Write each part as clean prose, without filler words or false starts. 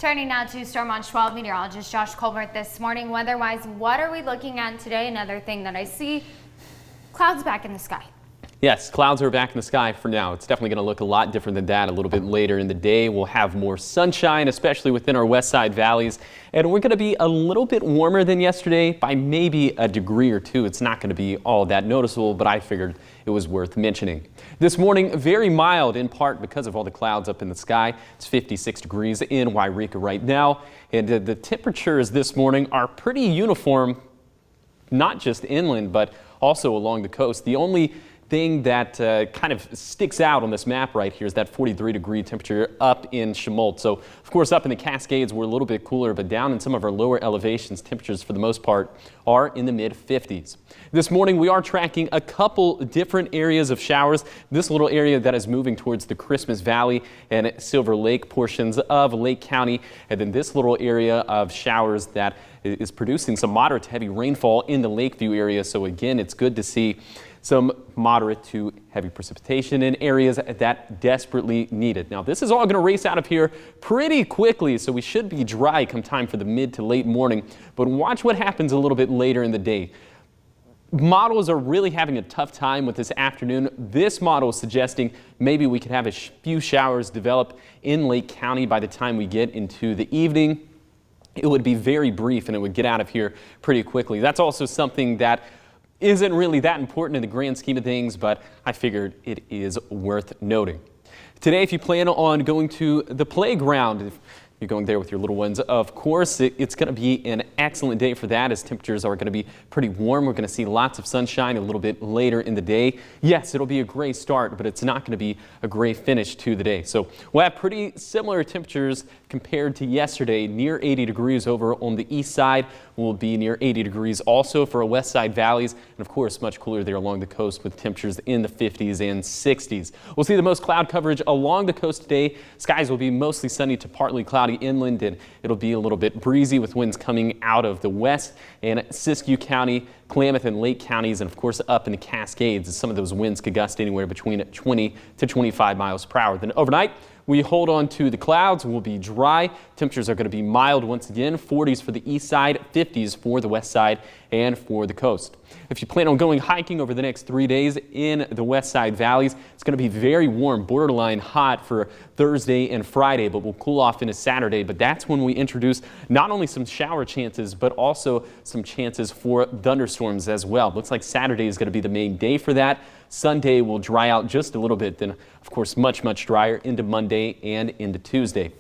Turning now to Storm Watch 12 meteorologist Josh Colbert this morning. Weather-wise, what are we looking at today? Another thing that I see, clouds back in the sky. Yes, clouds are back in the sky for now. It's definitely going to look a lot different than that a little bit later in the day. We'll have more sunshine, especially within our west side valleys. And we're going to be a little bit warmer than yesterday by maybe a degree or two. It's not going to be all that noticeable, but I figured it was worth mentioning. This morning, very mild in part because of all the clouds up in the sky. It's 56 degrees in Yreka right now. And the temperatures this morning are pretty uniform, not just inland, but also along the coast. The only thing that kind of sticks out on this map right here is that 43-degree temperature up in Chemult. So, of course, up in the Cascades, we're a little bit cooler, but down in some of our lower elevations, temperatures for the most part are in the mid-50s. This morning, we are tracking a couple different areas of showers. This little area that is moving towards the Christmas Valley and Silver Lake portions of Lake County, and then this little area of showers that is producing some moderate to heavy rainfall in the Lakeview area. So again, it's good to see some moderate to heavy precipitation in areas that desperately need it. Now, this is all going to race out of here pretty quickly, so we should be dry come time for the mid to late morning. But watch what happens a little bit later in the day. Models are really having a tough time with this afternoon. This model is suggesting maybe we could have a few showers develop in Lake County by the time we get into the evening. It would be very brief and it would get out of here pretty quickly. That's also something that isn't really that important in the grand scheme of things, but I figured it is worth noting. Today, if you plan on going to the playground, if you're going there with your little ones, of course, it's going to be an excellent day for that as temperatures are going to be pretty warm. We're going to see lots of sunshine a little bit later in the day. Yes, it'll be a gray start, but it's not going to be a gray finish to the day. So we'll have pretty similar temperatures compared to yesterday. Near 80 degrees over on the east side. Will be near 80 degrees also for our west side valleys, and of course much cooler there along the coast with temperatures in the 50s and 60s. We'll see the most cloud coverage along the coast today. Skies will be mostly sunny to partly cloudy inland, and it'll be a little bit breezy with winds coming out of the west. And Siskiyou County, Klamath and Lake counties, and of course up in the Cascades, some of those winds could gust anywhere between 20 to 25 miles per hour. Then overnight, we hold on to the clouds. We'll be dry. Temperatures are going to be mild once again. 40s for the east side, 50s for the west side and for the coast. If you plan on going hiking over the next 3 days in the west side valleys, it's going to be very warm, borderline hot for Thursday and Friday, but we'll cool off into Saturday. But that's when we introduce not only some shower chances, but also some chances for thunderstorms as well. Looks like Saturday is going to be the main day for that. Sunday will dry out just a little bit, then of course much drier into Monday and into Tuesday.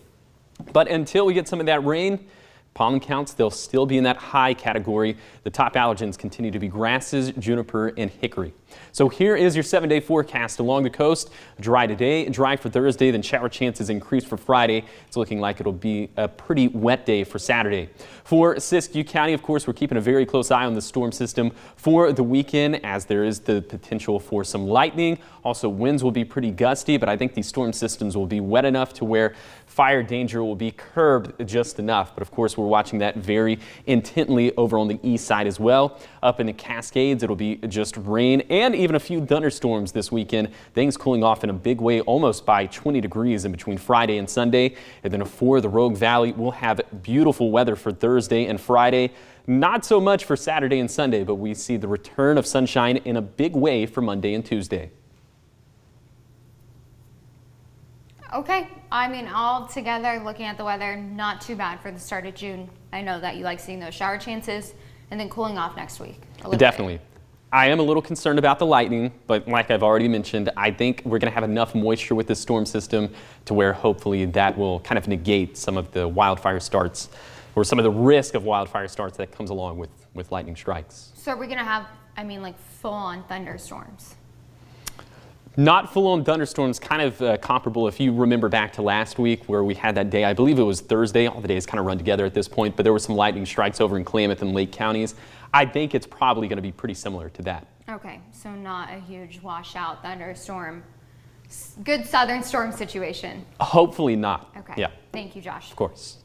But until we get some of that rain, pollen counts, they'll still be in that high category. The top allergens continue to be grasses, juniper, and hickory. So here is your 7-day forecast along the coast. Dry today, dry for Thursday, then shower chances increase for Friday. It's looking like it'll be a pretty wet day for Saturday. For Siskiyou County, of course, we're keeping a very close eye on the storm system for the weekend as there is the potential for some lightning. Also, winds will be pretty gusty, but I think these storm systems will be wet enough to where fire danger will be curbed just enough. But of course, we're watching that very intently over on the east side as well. Up in the Cascades, it'll be just rain and even a few thunderstorms this weekend. Things cooling off in a big way, almost by 20 degrees in between Friday and Sunday. And then for the Rogue Valley, we'll have beautiful weather for Thursday and Friday. Not so much for Saturday and Sunday, but we see the return of sunshine in a big way for Monday and Tuesday. Okay, I mean, all together, looking at the weather, not too bad for the start of June. I know that you like seeing those shower chances and then cooling off next week. Definitely. I am a little concerned about the lightning, but like I've already mentioned, I think we're going to have enough moisture with this storm system to where hopefully that will kind of negate some of the wildfire starts or some of the risk of wildfire starts that comes along with lightning strikes. So are we going to have, I mean, like full-on thunderstorms? Not full-on thunderstorms, kind of comparable if you remember back to last week where we had that day, I believe it was Thursday, all the days kind of run together at this point, but there were some lightning strikes over in Klamath and Lake counties. I think it's probably going to be pretty similar to that. Okay, so not a huge washout thunderstorm. Good southern storm situation. Hopefully not. Okay. Yeah. Thank you, Josh. Of course.